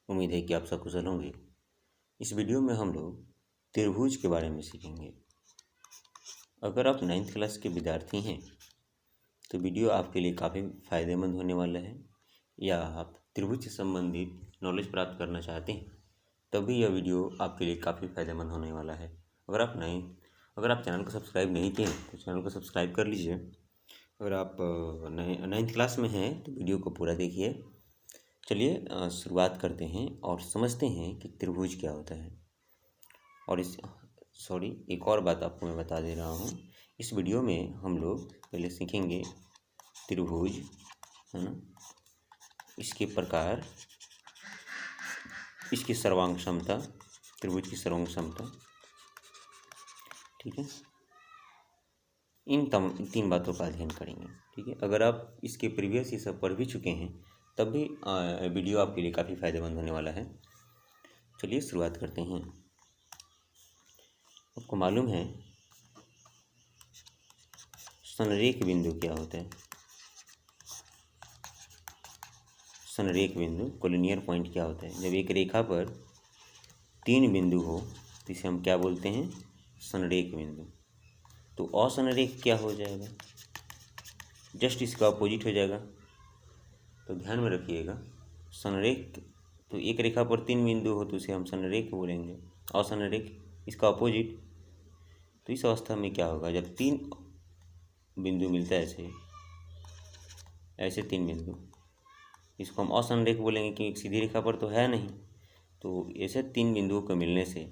उम्मीद है कि आप सब कुशल होंगे। इस वीडियो में हम लोग त्रिभुज के बारे में सीखेंगे। अगर आप 9th क्लास के विद्यार्थी हैं तो वीडियो आपके लिए काफ़ी फ़ायदेमंद होने वाला है, या आप त्रिभुज से संबंधित नॉलेज प्राप्त करना चाहते हैं तब भी यह वीडियो आपके लिए काफ़ी फ़ायदेमंद होने वाला है। अगर आप चैनल को सब्सक्राइब नहीं किए हैं तो चैनल को सब्सक्राइब कर लीजिए। अगर आप 9th क्लास में हैं तो वीडियो को पूरा देखिए। चलिए शुरुआत करते हैं और समझते हैं कि त्रिभुज क्या होता है। और एक और बात आपको मैं बता दे रहा हूँ। इस वीडियो में हम लोग पहले सीखेंगे त्रिभुज, है ना, इसके प्रकार, इसकी सर्वांग क्षमता, त्रिभुज की सर्वांग क्षमता, ठीक है। इन 3 बातों का अध्ययन करेंगे, ठीक है। अगर आप इसके प्रीवियस ये सब पढ़ भी चुके हैं तब भी वीडियो आपके लिए काफ़ी फ़ायदेमंद होने वाला है। चलिए शुरुआत करते हैं। आपको मालूम है संरेख बिंदु क्या होता है? संरेख बिंदु, कोलिनियर पॉइंट क्या होता है? जब एक रेखा पर 3 बिंदु हो तो इसे हम क्या बोलते हैं? संरेख बिंदु। तो असंरेख क्या हो जाएगा? जस्ट इसका अपोजिट हो जाएगा। तो ध्यान में रखिएगा, संरेख तो एक रेखा पर 3 बिंदु हो तो उसे हम संरेख बोलेंगे। असंरेख इसका अपोजिट। तो इस अवस्था में क्या होगा? जब 3 बिंदु मिलता है, ऐसे 3 बिंदु, इसको हम असंरेख बोलेंगे क्योंकि एक सीधी रेखा पर तो है नहीं। तो ऐसे 3 बिंदुओं को मिलने से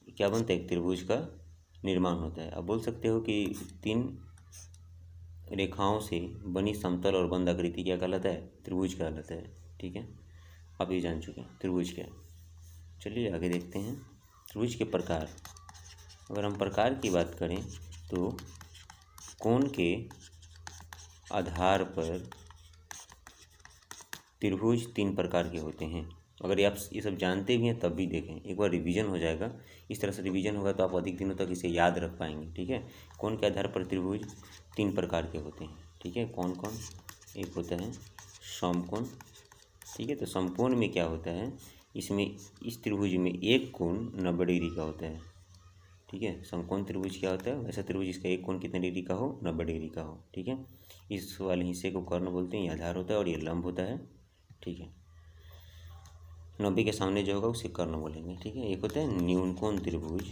क्या बनता है? एक त्रिभुज का निर्माण होता है। आप बोल सकते हो कि 3 रेखाओं से बनी समतल और बंद आकृति क्या कहलाता है? त्रिभुज कहलाता है, ठीक है। आप ये जान चुके हैं त्रिभुज क्या है। चलिए आगे देखते हैं त्रिभुज के प्रकार। अगर हम प्रकार की बात करें तो कोण के आधार पर त्रिभुज 3 प्रकार के होते हैं। अगर आप ये सब जानते भी हैं तब भी देखें, एक बार रिवीजन हो जाएगा। इस तरह से रिवीजन होगा तो आप अधिक दिनों तक इसे याद रख पाएंगे, ठीक है। कोण के आधार पर त्रिभुज 3 प्रकार के होते हैं, ठीक है। कौन कौन? एक होता है समकोण, ठीक है। तो समकोण में क्या होता है? इसमें इस त्रिभुज में एक कोण 90 डिग्री का होता है, ठीक है। समकोण त्रिभुज क्या होता है? वैसा त्रिभुज जिसका एक कोण कितने डिग्री का हो? 90 डिग्री का हो, ठीक है। इस वाले हिस्से को कर्ण बोलते हैं, ये आधार होता है और ये लंब होता है, ठीक है। 90 के सामने जो होगा उसे कर्ण बोलेंगे, ठीक है। एक होता है न्यून कोण त्रिभुज।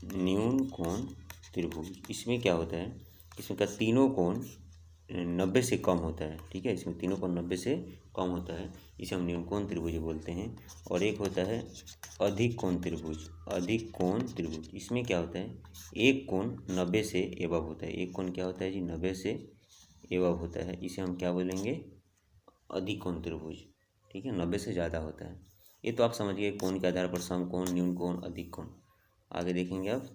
न्यून कोण त्रिभुज इसमें क्या होता है? इसमें का तीनों कोण 90 से कम होता है, ठीक है। इसमें तीनों कोण 90 से कम होता है, इसे हम न्यून कोण त्रिभुज बोलते हैं। और एक होता है अधिक कोण त्रिभुज। अधिक कोण त्रिभुज इसमें क्या होता है? एक कोण 90 से एबव होता है। एक कोण क्या होता है जी? 90 से एबव होता है, इसे हम क्या बोलेंगे? अधिक कोण त्रिभुज, ठीक है। 90 से ज़्यादा होता है। ये तो आप समझ गए कोण के आधार पर समकोण, न्यून कोण, अधिक कोण। आगे देखेंगे आप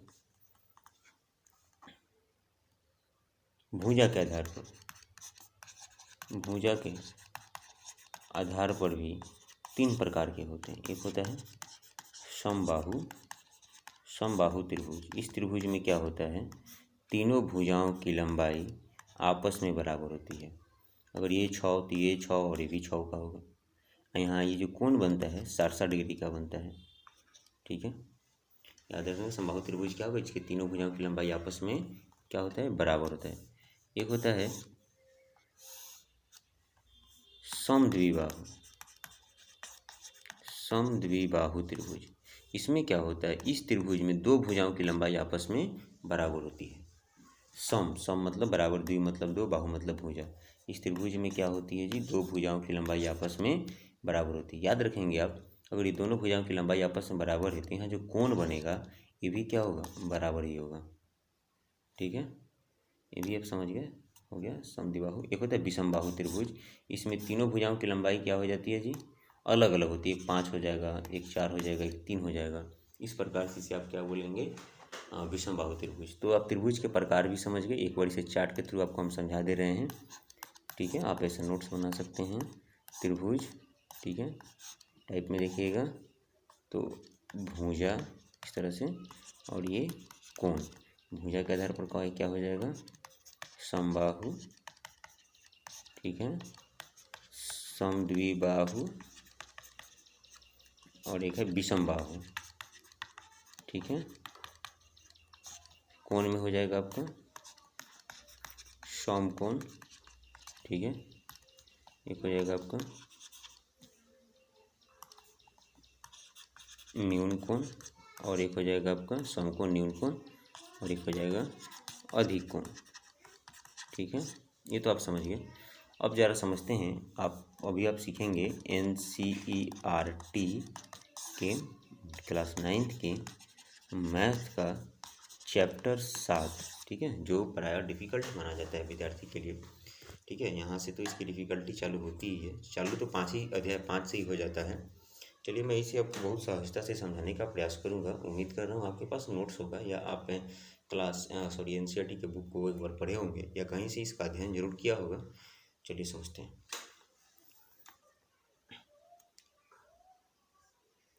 भुजा के आधार पर। भुजा के आधार पर भी 3 प्रकार के होते हैं। एक होता है समबाहु। समबाहु त्रिभुज, इस त्रिभुज में क्या होता है? तीनों भुजाओं की लंबाई आपस में बराबर होती है। अगर ये 6 तो ये 6 और ये भी 6 का होगा। यहाँ ये जो कोण बनता है 60 डिग्री का बनता है, ठीक है। याद रखना समबाहु त्रिभुज क्या होगा? इसके तीनों भुजाओं की लंबाई आपस में क्या होता है? बराबर होता है। एक होता है समद्विबाहु। समद्विबाहु त्रिभुज, इसमें क्या होता है? इस त्रिभुज में 2 भुजाओं की लंबाई आपस में बराबर होती है। सम मतलब बराबर, द्वि मतलब 2, बाहु मतलब भुजा। इस त्रिभुज में क्या होती है जी? 2 भुजाओं की लंबाई आपस में बराबर होती है। याद रखेंगे आप, अगर ये दोनों भुजाओं की लंबाई आपस में बराबर है तो यहाँ जो कोण बनेगा ये भी क्या होगा? बराबर ही होगा, ठीक है। ये भी आप समझ गए, हो गया समद्विबाहु। एक होता है विषमबाहु त्रिभुज, इसमें तीनों भुजाओं की लंबाई क्या हो जाती है जी? अलग अलग होती है। एक 5 हो जाएगा, एक 4 हो जाएगा, एक 3 हो जाएगा। इस प्रकार से इसे आप क्या बोलेंगे? विषमबाहु त्रिभुज। तो आप त्रिभुज के प्रकार भी समझ गए। एक बार इसे चार्ट के थ्रू आपको हम समझा दे रहे हैं, ठीक है। आप ऐसे नोट्स बना सकते हैं। त्रिभुज, ठीक है, टाइप में देखिएगा तो भुजा इस तरह से, और ये कोण। भुजा के आधार पर क्या हो जाएगा? समबाहु, ठीक है, समद्विबाहु और एक है विषमबाहु, ठीक है। कोण में हो जाएगा आपका समकोण, ठीक है। एक हो जाएगा आपका न्यून कोण और एक हो जाएगा आपका समकोण न्यून कोण और एक हो जाएगा अधिक कोण, ठीक है। ये तो आप समझ गए। अब ज़रा समझते हैं आप, अभी आप सीखेंगे NCERT के क्लास 9th के मैथ का चैप्टर 7, ठीक है, जो प्रायः डिफ़िकल्ट माना जाता है विद्यार्थी के लिए, ठीक है। यहाँ से तो इसकी डिफ़िकल्टी चालू होती ही है, चालू तो 5 ही अध्याय 5 से ही हो जाता है। चलिए मैं इसे आपको बहुत सहजता से समझाने का प्रयास करूँगा। उम्मीद कर रहा हूँ आपके पास नोट्स होगा या आप NCERT के बुक को एक बार पढ़े होंगे या कहीं से इसका अध्ययन जरूर किया होगा। चलिए समझते हैं।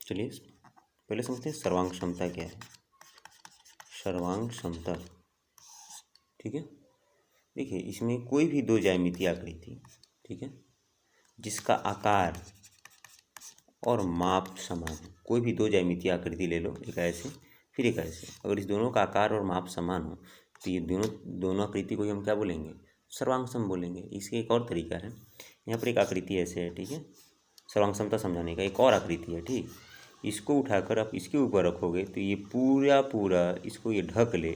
चलिए पहले समझते हैं सर्वांग क्षमता क्या है। सर्वांग क्षमता, ठीक है। देखिए इसमें कोई भी दो ज्यामितीय आकृति, ठीक है, जिसका आकार और माप समान हो, कोई भी दो ज्यामितीय आकृति ले लो, एक ऐसे फिर एक ऐसे, अगर इस दोनों का आकार और माप समान हो तो ये दोनों आकृति को हम क्या बोलेंगे, सर्वांग सम बोलेंगे। इसके एक और तरीका है, यहाँ पर एक आकृति ऐसे है, ठीक है, सर्वांग समता समझाने का एक और आकृति है, ठीक। इसको उठाकर आप इसके ऊपर रखोगे तो ये पूरा इसको ये ढक ले,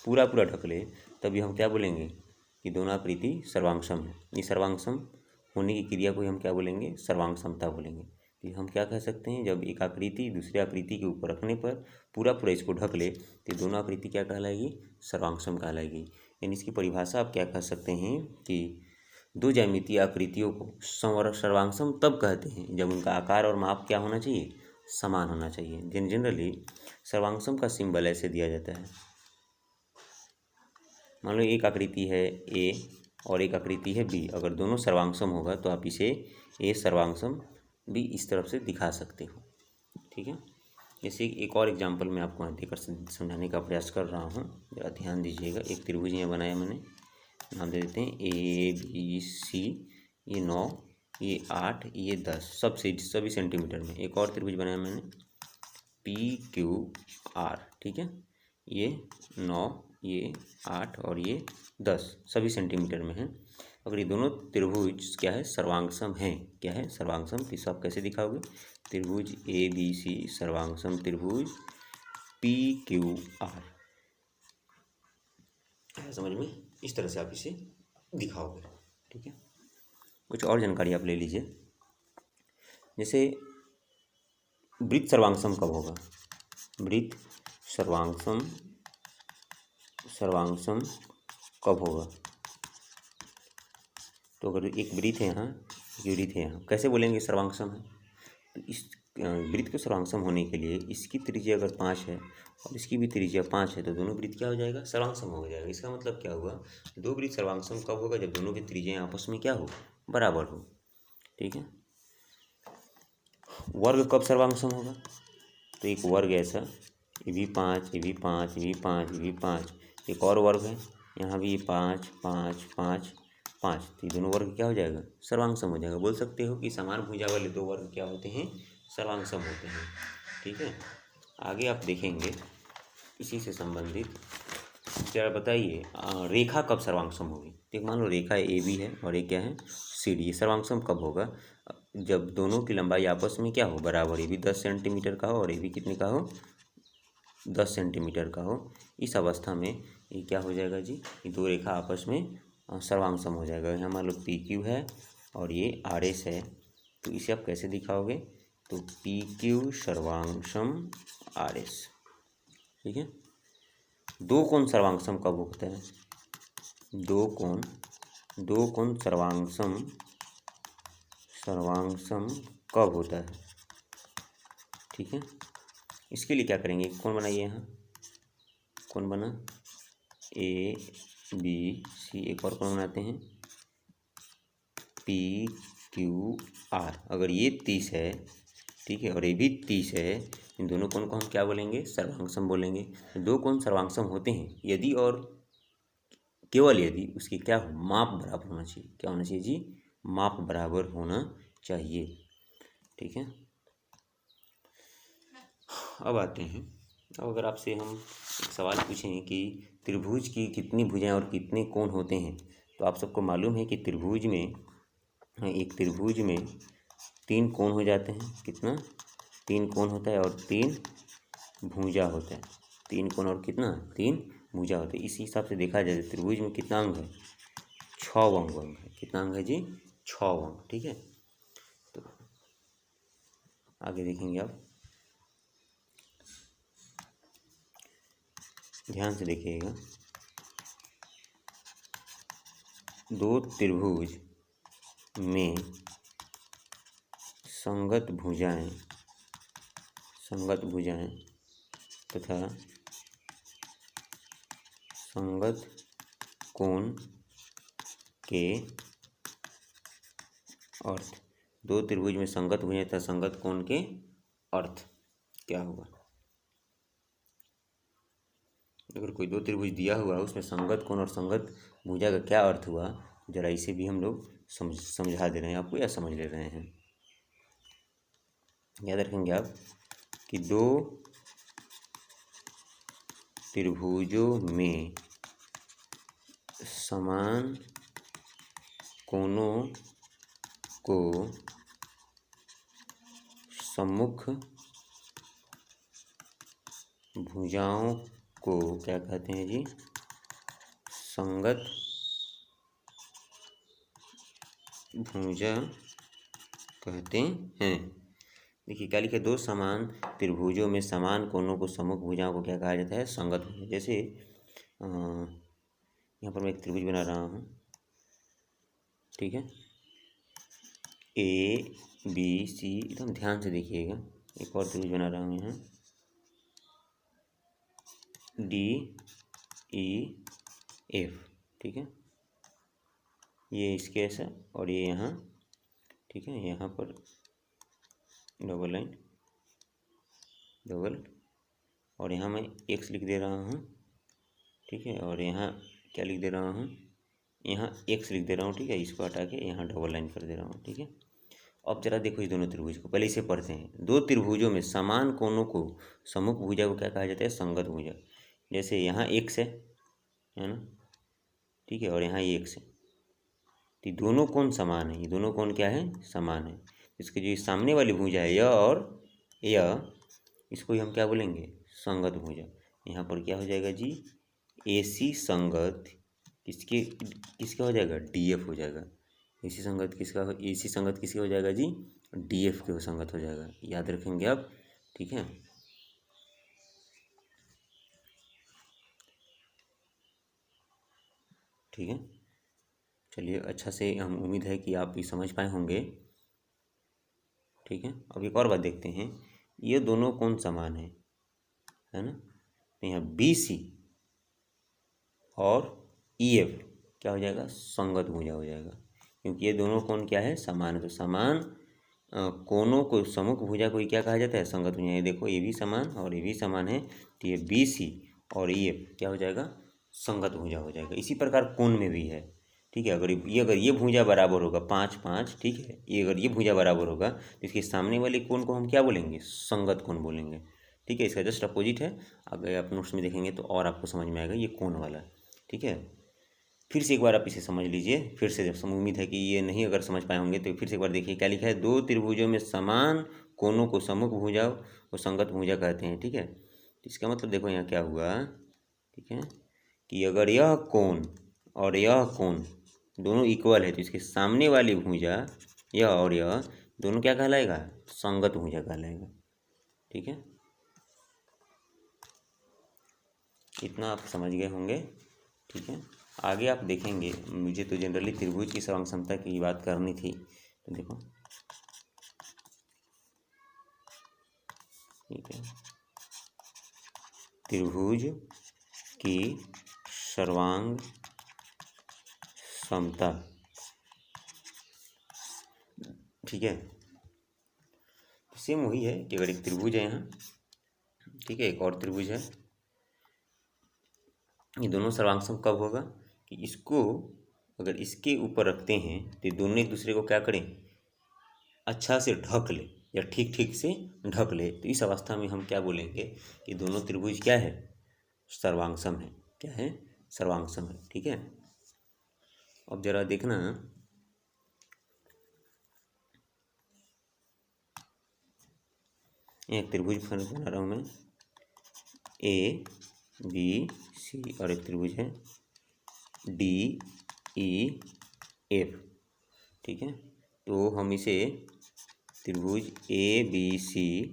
पूरा ढक ले, तभी हम क्या बोलेंगे कि दोनों आकृति सर्वांग सम है। ये सर्वांग सम होने की क्रिया को हम क्या बोलेंगे, सर्वांग समता बोलेंगे। तो हम क्या कह सकते हैं, जब एक आकृति दूसरी आकृति के ऊपर रखने पर पूरा इसको ढक ले तो दोनों आकृति क्या कहलाएगी, सर्वांग सम कहलाएगी। यानी इसकी परिभाषा आप क्या कह सकते हैं कि दो ज्यामितीय आकृतियों को सर्वांग सम तब कहते हैं जब उनका आकार और माप क्या होना चाहिए, समान होना चाहिए। जनरली सर्वांग सम का सिंबल ऐसे दिया जाता है, मान लो एक आकृति है A और एक आकृति है B, अगर दोनों सर्वांग सम होगा तो आप इसे A सर्वांग सम B इस तरफ से दिखा सकते हो, ठीक है। जैसे एक और एग्जांपल मैं आपको यहाँ देकर समझाने का प्रयास कर रहा हूँ, जरा ध्यान दीजिएगा। एक त्रिभुज यहाँ बनाया मैंने, नाम दे देते हैं ABC, ये 9, ये 8, ये 10, सभी सेंटीमीटर में। एक और त्रिभुज बनाया मैंने PQR, ठीक है, ये 9, ये 8 और ये 10, सभी सेंटीमीटर में है। अगर ये दोनों त्रिभुज क्या है, सर्वांग सम है, क्या है, सर्वांग सम, तो इसे आप कैसे दिखाओगे, त्रिभुज ABC सर्वांग सम त्रिभुज PQR, समझ में, इस तरह से आप इसे दिखाओगे, ठीक है। कुछ और जानकारी आप ले लीजिए, जैसे वृत्त सर्वांग सम कब होगा, वृत्त सर्वांग सम कब होगा। तो अगर एक वृत्त है यहाँ, एक वृत्त है यहाँ, कैसे बोलेंगे सर्वांग सम है। तो इस वृत्त के सर्वांग सम होने के लिए इसकी त्रिज्या अगर 5 है और इसकी भी त्रिज्या 5 है तो दोनों वृत्त क्या हो जाएगा, सर्वांग सम हो जाएगा। इसका मतलब क्या हुआ, दो वृत्त सर्वांग सम कब होगा, जब दोनों की त्रिज्याएं आपस में क्या हो, बराबर हो, ठीक है। वर्ग कब सर्वांग सम होगा, तो एक वर्ग ऐसा, ये भी 5, ये भी 5, ये भी 5, ये भी 5, एक और वर्ग है यहाँ भी 5, 5, 5, 5, तो ये दोनों वर्ग क्या हो जाएगा, सर्वांग सम हो जाएगा। बोल सकते हो कि समान भुजा वाले दो वर्ग क्या होते हैं, सर्वांग सम होते हैं, ठीक है। आगे आप देखेंगे इसी से संबंधित, क्या बताइए रेखा कब सर्वांग सम होगी। तो मान लो रेखा AB है और एक क्या है CD, ये सर्वांग सम कब होगा, जब दोनों की लंबाई आपस में क्या हो, बराबर, ये भी 10 सेंटीमीटर का हो और ये भी कितने का हो, 10 सेंटीमीटर का हो। इस अवस्था में ये क्या हो जाएगा जी, ये दो रेखा आपस में सर्वांग सम हो जाएगा। यहाँ मान लो PQ है और ये RS है, तो इसे आप कैसे दिखाओगे, तो PQ सर्वांग सम RS, ठीक है। दो कोण सर्वांग सम कब होता है, दो कोण सर्वांग सम कब होता है, ठीक है। इसके लिए क्या करेंगे, कौन बनाइए, यहाँ कौन बना ABC, एक और कौन बनाते हैं PQR। अगर ये 30 है, ठीक है, और ये भी 30 है, इन दोनों कोण को हम क्या बोलेंगे, सर्वांग सम बोलेंगे। दो कोण सर्वांग सम होते हैं यदि और केवल यदि उसकी क्या हो, माप बराबर होना चाहिए। क्या होना चाहिए जी, माप बराबर होना चाहिए, ठीक है। अब आते हैं, अब अगर आपसे हम एक सवाल पूछें कि त्रिभुज की कितनी भुजाएं और कितने कोण होते हैं, तो आप सबको मालूम है कि त्रिभुज में, एक त्रिभुज में 3 कोण हो जाते हैं। कितना? 3 कोण होता है और 3 भुजा होता है। 3 कोण और कितना? 3 भुजा होते हैं। इसी हिसाब से देखा जाए त्रिभुज में कितना अंग है? 6 अंग है। कितना अंग है जी? 6 अंग। ठीक है, तो आगे देखेंगे आप, ध्यान से देखिएगा। 2 त्रिभुज में संगत भुजाएं तथा संगत कोण के अर्थ। 2 त्रिभुज में संगत भुजाएं तथा संगत कोण के अर्थ क्या होगा? अगर कोई 2 त्रिभुज दिया हुआ है, उसमें संगत कोण और संगत भुजा का क्या अर्थ हुआ, जरा इसे भी हम लोग समझा दे रहे हैं आपको, या समझ ले रहे हैं। याद रखेंगे आप कि 2 त्रिभुजों में समान कोणों को सम्मुख भुजाओं को क्या कहते हैं जी? संगत भुजा कहते हैं। देखिए क्या लिखे? 2 समान त्रिभुजों में समान कोणों को सम्मुख भुजाओं को क्या कहा जाता है? संगत भुजा। जैसे यहाँ पर मैं एक त्रिभुज बना रहा हूँ, ठीक है, ABC, एकदम ध्यान से देखिएगा। एक और त्रिभुज बना रहा हूँ यहाँ, DEF, ठीक है, ये इसके ऐसा और ये यहाँ, ठीक है, यहाँ पर डबल लाइन, डबल, और यहाँ मैं x लिख दे रहा हूँ, ठीक है, और यहाँ क्या लिख दे रहा हूँ? यहाँ x लिख दे रहा हूँ, ठीक है, इसको हटा के यहाँ डबल लाइन कर दे रहा हूँ, ठीक है। अब जरा देखो इस दोनों त्रिभुज को, पहले इसे पढ़ते हैं। 2 त्रिभुजों में समान कोणों को सम्मुख भुजा को क्या कहा जाता है? संगत भुजा। जैसे यहाँ x है ना, ठीक है, और यहाँ ये x है, तो दोनों कोण समान है। ये दोनों कोण क्या है? समान है। इसके जो सामने वाली भुजा है यह और यह, इसको ही हम क्या बोलेंगे? संगत भुजा। यहाँ पर क्या हो जाएगा जी? AC संगत किसका हो जाएगा? DF हो जाएगा। AC संगत किसका हो जाएगा जी? DF के संगत हो जाएगा। याद रखेंगे आप, ठीक है। ठीक है, चलिए, अच्छा से हम उम्मीद है कि आप भी समझ पाए होंगे, ठीक है। अब एक और बात देखते हैं, ये दोनों कोण समान है ना, तो यहाँ BC और EF क्या हो जाएगा? संगत भुजा हो जाएगा, क्योंकि ये दोनों कोण क्या है? समान है। तो समान कोणों को सम्मुख भुजा को क्या कहा जाता है? संगत भुजा। ये देखो, ये भी समान और ये भी समान है, तो ये BC और EF क्या हो जाएगा? संगत भुजा हो जाएगा। इसी प्रकार कोण में भी है, ठीक है। अगर ये भुजा बराबर होगा 5 5, ठीक है, ये अगर ये भुजा बराबर होगा तो इसके सामने वाले कोण को हम क्या बोलेंगे? संगत कोण बोलेंगे, ठीक है। इसका जस्ट अपोजिट है। अगर आप नोट्स में देखेंगे तो और आपको समझ में आएगा, ये कोण वाला, ठीक है। फिर से एक बार आप इसे समझ लीजिए, फिर से, जब उम्मीद है कि ये नहीं अगर समझ पाए होंगे तो फिर से एक बार देखिए क्या लिखा है। 2 त्रिभुजों में समान कोणों को सम्मुख भुजा और संगत भुजा कहते हैं, ठीक है। तो इसका मतलब देखो यहाँ क्या हुआ, ठीक है, कि अगर यह कोण और यह कोण दोनों इक्वल है तो इसके सामने वाली भुजा, यह और यह दोनों क्या कहलाएगा? संगत भुजा कहलाएगा, ठीक है। इतना आप समझ गए होंगे, ठीक है। आगे आप देखेंगे, मुझे तो जनरली त्रिभुज की सर्वांग क्षमता की बात करनी थी, तो देखो, ठीक है, त्रिभुज की सर्वांग क्षमता, ठीक है, सेम वही है कि अगर एक त्रिभुज है यहाँ, ठीक है, एक और त्रिभुज है, ये दोनों सर्वांग कब होगा कि इसको अगर इसके ऊपर रखते हैं तो दोनों एक दूसरे को क्या करें? अच्छा से ढक ले, या ठीक ठीक से ढक ले, तो इस अवस्था में हम क्या बोलेंगे कि दोनों त्रिभुज क्या है, सर्वांगसम है। क्या है, सर्वांगसम है। ठीक है, अब जरा देखना, एक त्रिभुज बना रहा हूँ मैं, ए बी सी, और एक त्रिभुज है डी ई एफ। ठीक है, तो हम इसे त्रिभुज ए बी सी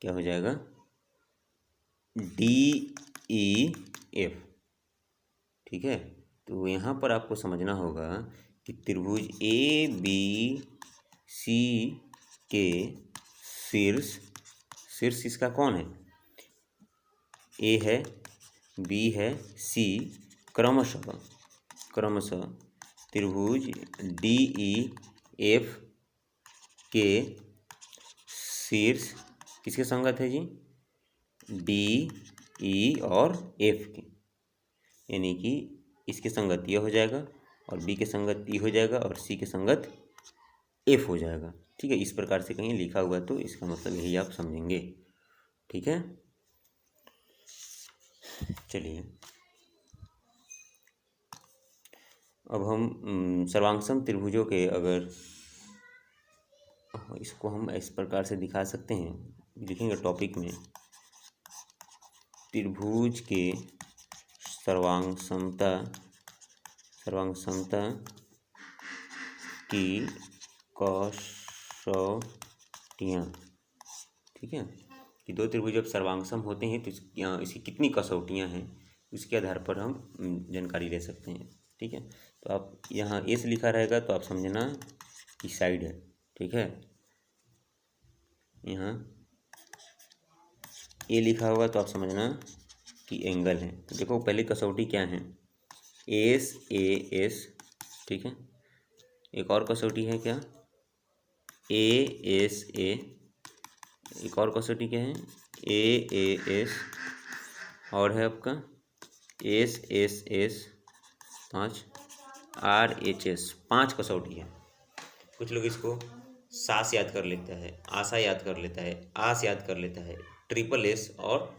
क्या हो जाएगा, डी ई एफ। ठीक है, तो यहाँ पर आपको समझना होगा कि त्रिभुज ए बी सी के शीर्ष इसका कौन है, ए है, बी है, सी, क्रमशः त्रिभुज डी ई एफ के शीर्ष किसके संगत है जी, डी ई और एफ के, यानी कि इसके संगत ये हो जाएगा और बी के संगत ई हो जाएगा और सी के संगत एफ हो जाएगा। ठीक है, इस प्रकार से कहीं लिखा हुआ तो इसका मतलब यही आप समझेंगे। ठीक है, चलिए अब हम सर्वांगसम त्रिभुजों के, अगर इसको हम इस प्रकार से दिखा सकते हैं, लिखेंगे टॉपिक में, त्रिभुज के सर्वांगसमता की कसौटियाँ। ठीक है, कि दो त्रिभुज जब सर्वांगसम होते हैं तो इसकी कितनी कसौटियाँ हैं, उसके आधार पर हम जानकारी ले सकते हैं। ठीक है, तो आप यहाँ ए से लिखा रहेगा तो आप समझना कि साइड है। ठीक है, यहाँ ए लिखा होगा तो आप समझना कि एंगल है। तो देखो पहले कसौटी क्या है, एस ए एस। ठीक है, एक और कसौटी है क्या, ए एस ए। एक और कसौटी क्या है, ए एस, और है आपका S S S 5, R H S. 5 कसौटी है। कुछ लोग इसको सास याद कर लेता है, आशा याद कर लेता है, आस याद कर लेता है, ट्रिपल एस और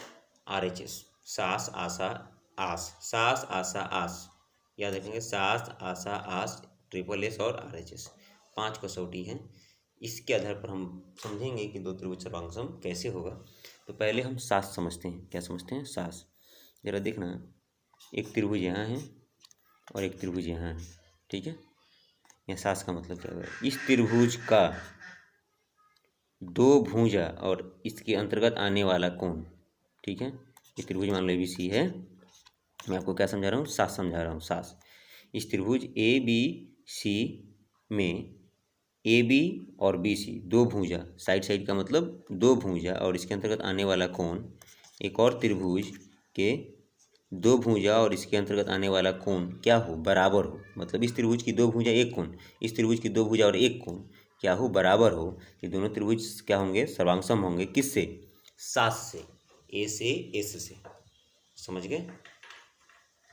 आर एच एस, सास आशा आस, सास आशा आस, याद रखेंगे, सास आशा आस, ट्रिपल एस और आर एच एस। 5 कसौटी हैं। इसके आधार पर हम समझेंगे कि दो त्रिभुज सर्वांगसम कैसे होगा। तो पहले हम सास समझते हैं। क्या समझते हैं, सास। जरा देखना, एक त्रिभुज यहाँ है और एक त्रिभुज यहाँ है। ठीक है, यह सास का मतलब क्या है, इस त्रिभुज का दो भुजा और इसके अंतर्गत आने वाला कोण। ठीक है, इस त्रिभुज मान लो ए बी सी है, मैं आपको क्या समझा रहा हूँ, सास समझा रहा हूँ, सास। इस त्रिभुज ए बी सी में ए बी और बी सी दो भुजा, साइड का मतलब दो भुजा, और इसके अंतर्गत आने वाला कोण एक और त्रिभुज के दो भुजा और इसके अंतर्गत आने वाला कोण क्या हो, बराबर हो। मतलब इस त्रिभुज की दो भुजा एक कोण, इस त्रिभुज की दो भुजा और एक कोण क्या हो, बराबर हो। ये दोनों त्रिभुज क्या होंगे, सर्वांगसम होंगे। किससे, सास से, ए से एस से। समझ गए।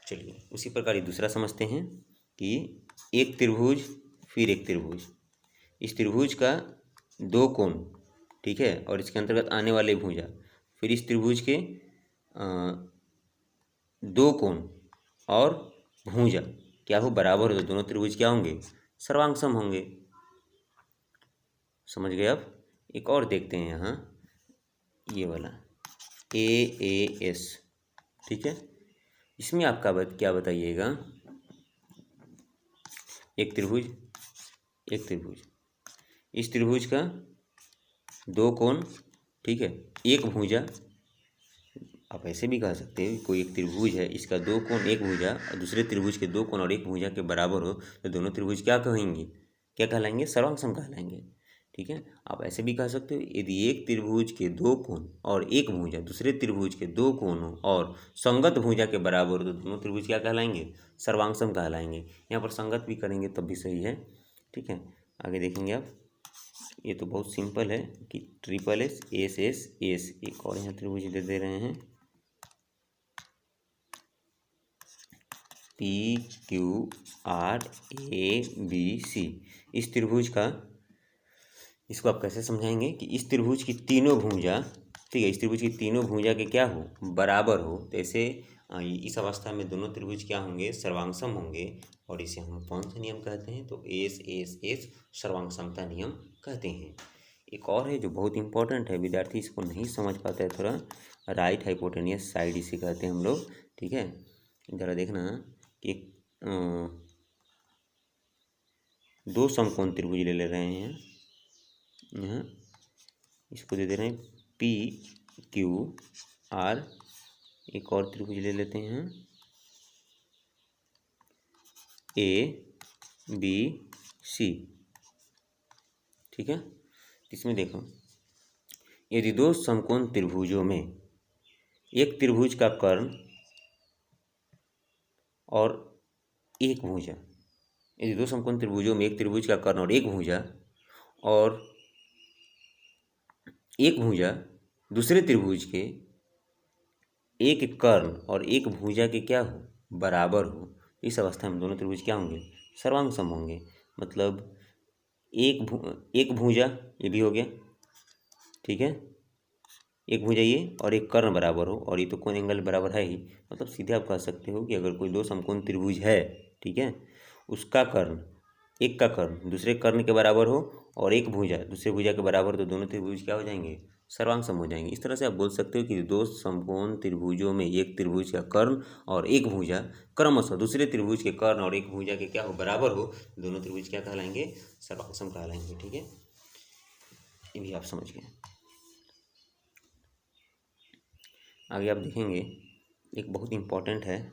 चलिए उसी प्रकार दूसरा समझते हैं कि एक त्रिभुज फिर एक त्रिभुज, इस त्रिभुज का दो कोण, ठीक है, और इसके अंतर्गत आने वाले भुजा, फिर इस त्रिभुज के दो कोण और भुजा क्या हो, बराबर हो। तो दोनों त्रिभुज क्या होंगे, सर्वांगसम होंगे। समझ गए। अब एक और देखते हैं यहाँ, ये वाला ए एस। ठीक है, इसमें आपका क्या बताइएगा, एक त्रिभुज इस त्रिभुज का दो कोण, ठीक है, एक भुजा, आप ऐसे भी कह सकते हैं, कोई एक त्रिभुज है, इसका दो कोण एक भुजा और दूसरे त्रिभुज के दो कोण और एक भुजा के बराबर हो, तो दोनों त्रिभुज क्या कहेंगे, क्या कहलाएंगे, सर्वांगसम कहलाएंगे। ठीक है, आप ऐसे भी कह सकते हो, यदि एक त्रिभुज के दो कोण और एक भुजा दूसरे त्रिभुज के दो कोणों और संगत भुजा के बराबर हो, तो दोनों त्रिभुज क्या कहलाएंगे, सर्वांगसम कहलाएंगे। यहाँ पर संगत भी करेंगे तब भी सही है। ठीक है, आगे देखेंगे आप, ये तो बहुत सिंपल है कि triple S S S S. एक और यहाँ त्रिभुज दे रहे हैं, PQRABC। इस त्रिभुज का, इसको आप कैसे समझाएंगे कि इस त्रिभुज की तीनों भुजा, ठीक है, इस त्रिभुज की तीनों भुजा के क्या हो, बराबर हो। तो ऐसे इस अवस्था में दोनों त्रिभुज क्या होंगे, सर्वांगसम होंगे। और इसे हम कौन सा नियम कहते हैं, तो एस सर्वांगसमता नियम कहते हैं। एक और है जो बहुत इंपॉर्टेंट है, विद्यार्थी इसको नहीं समझ पाते हैं थोड़ा, राइट हाइपोटेनियस साइड इसे कहते हैं हम लोग, ठीक है। ज़रा देखना कि दो समकोण त्रिभुज ले रहे हैं यहाँ, इसको दे रहे हैं PQR। एक और त्रिभुज ले लेते हैं ABC, ठीक है। इसमें देखो, यदि दो समकोण त्रिभुजों में एक त्रिभुज का कर्ण और एक भुजा, यदि दो समकोण त्रिभुजों में एक त्रिभुज का कर्ण और एक भुजा दूसरे त्रिभुज के एक कर्ण और एक भुजा के क्या हो, बराबर हो, इस अवस्था में दोनों त्रिभुज क्या होंगे, सर्वांगसम होंगे। मतलब एक भुजा ये भी हो गया, ठीक है, एक भुजा ये और एक कर्ण बराबर हो, और ये तो कोण एंगल बराबर है ही। मतलब सीधे आप कह सकते हो कि अगर कोई दो समकोण त्रिभुज है, ठीक है, उसका कर्ण, एक का कर्ण दूसरे कर्ण के बराबर हो और एक भुजा दूसरे भुजा के बराबर, तो दोनों त्रिभुज क्या हो जाएंगे, सर्वांगसम हो जाएंगे। इस तरह से आप बोल सकते हो कि दो समकोण त्रिभुजों में एक त्रिभुज का कर्ण और एक भुजा क्रमशः दूसरे त्रिभुज के कर्ण और एक भुजा के क्या हो, बराबर हो, दोनों त्रिभुज क्या कहलाएंगे, सर्वांगसम कहलाएंगे, ठीक है। ये भी आप समझ गए। आगे आप देखेंगे एक बहुत इम्पोर्टेंट है,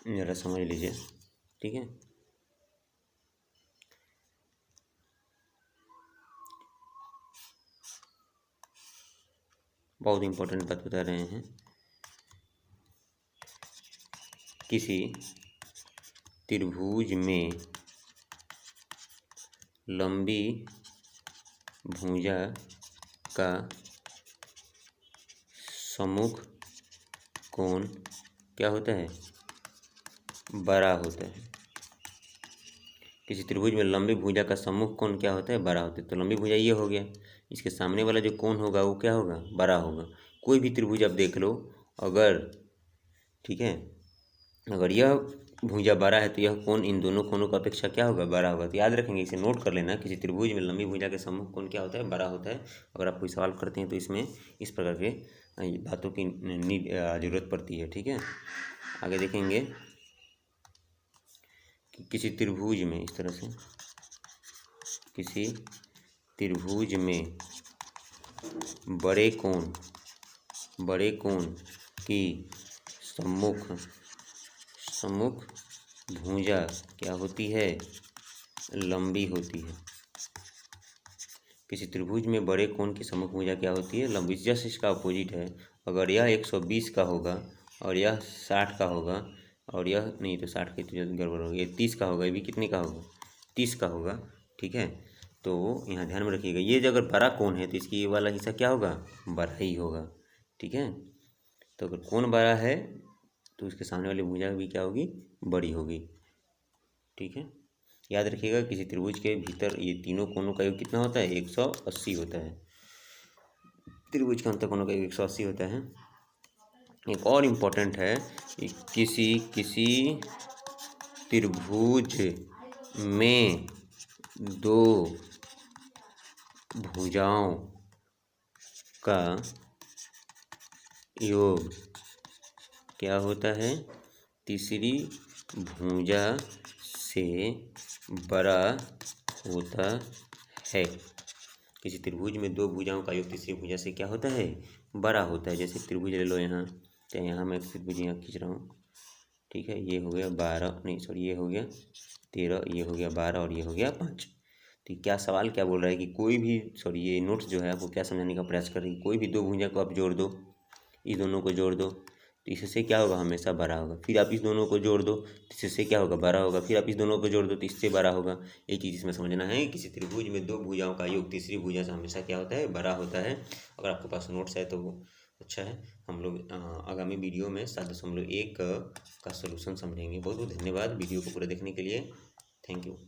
ज़रा समझ लीजिए, ठीक है। बहुत इम्पोर्टेंट बात बता रहे हैं। किसी त्रिभुज में लंबी भुजा का सम्मुख कोण क्या होता है, बड़ा होता है। किसी त्रिभुज में लंबी भुजा का सम्मुख कोण क्या होता है, बड़ा होता है। तो लंबी भुजा ये हो गया, इसके सामने वाला जो कोण होगा वो क्या होगा, बड़ा होगा। कोई भी त्रिभुज आप देख लो, अगर, ठीक है, अगर यह भुजा बड़ा है तो यह कोण इन दोनों कोणों की अपेक्षा क्या होगा, बड़ा होगा। तो याद रखेंगे, इसे नोट कर लेना, किसी त्रिभुज में लंबी भुजा के सम्मुख कोण क्या होता है, बड़ा होता है। अगर आप कोई सवाल करते हैं तो इसमें इस प्रकार के बातों की जरूरत पड़ती है, ठीक है। आगे देखेंगे कि किसी त्रिभुज में, इस तरह से किसी त्रिभुज में बड़े कोण की सम्मुख भुजा क्या होती है, लंबी होती है। किसी त्रिभुज में बड़े कोण की सम्मुख भुजा क्या होती है, लंबी। जस्ट इसका अपोजिट है, अगर यह 120 का होगा और यह 60 का होगा, और यह नहीं, तो 60 की तो गड़बड़ होगी, ये 30 का होगा, ये भी कितने का होगा, 30 का होगा, ठीक है। तो यहाँ ध्यान में रखिएगा, ये जो अगर बड़ा कोण है तो इसकी ये वाला हिस्सा क्या होगा, बड़ा ही होगा, ठीक है। तो अगर कोण बड़ा है तो उसके सामने वाली भुजा भी क्या होगी, बड़ी होगी, ठीक है। याद रखिएगा, किसी त्रिभुज के भीतर ये तीनों कोणों का योग कितना होता है, 180 होता है। त्रिभुज के अंतःकोणों का योग 180 होता है। एक और इम्पोर्टेंट है कि किसी त्रिभुज में दो भुजाओं का योग क्या होता है, तीसरी भुजा से बड़ा होता है। किसी त्रिभुज में दो भुजाओं का योग तीसरी भुजा से क्या होता है, बड़ा होता है। जैसे त्रिभुज ले लो यहाँ, तो यहाँ मैं त्रिभुज यहाँ खींच रहा हूँ, ठीक है। ये हो गया 12, नहीं सॉरी, ये हो गया 13, ये हो गया 12 और ये हो गया 5। तो क्या सवाल क्या बोल रहा है कि कोई भी, सॉरी, ये नोट्स जो है आपको क्या समझाने का प्रयास कर रही है, कोई भी दो भुजा को आप जोड़ दो, इस दोनों को जोड़ दो तो इससे क्या होगा, हमेशा बड़ा होगा। फिर आप इस दोनों को जोड़ दो तो इससे क्या होगा, बड़ा होगा। फिर आप इस दोनों को जोड़ दो तो इससे बड़ा होगा। एक चीज़ इसमें समझना है, किसी त्रिभुज में दो भुजाओं का योग तीसरी भुजा से हमेशा क्या होता है, बड़ा होता है। अगर आपके पास नोट्स है तो अच्छा है। हम लोग आगामी वीडियो में 7.1 का सलूशन समझेंगे। बहुत बहुत धन्यवाद वीडियो को पूरा देखने के लिए। Thank you.